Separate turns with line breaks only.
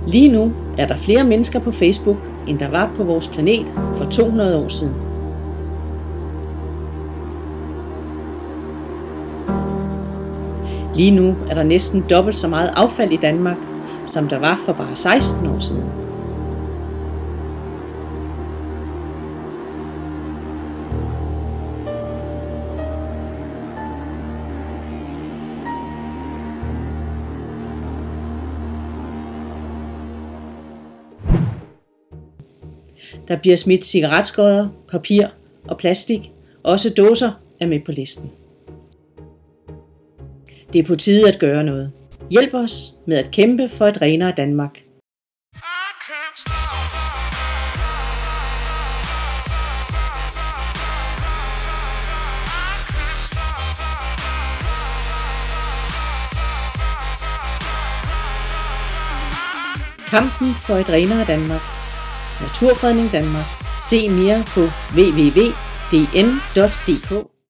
Lige nu er der flere mennesker på Facebook, end der var på vores planet for 200 år siden. Lige nu er der næsten dobbelt så meget affald i Danmark, som der var for bare 16 år siden. Der bliver smidt cigaretskodder, papir og plastik. Også dåser er med på listen. Det er på tide at gøre noget. Hjælp os med at kæmpe for et renere Danmark. Kampen for et renere Danmark. Naturfredning Danmark. Se mere på www.dn.dk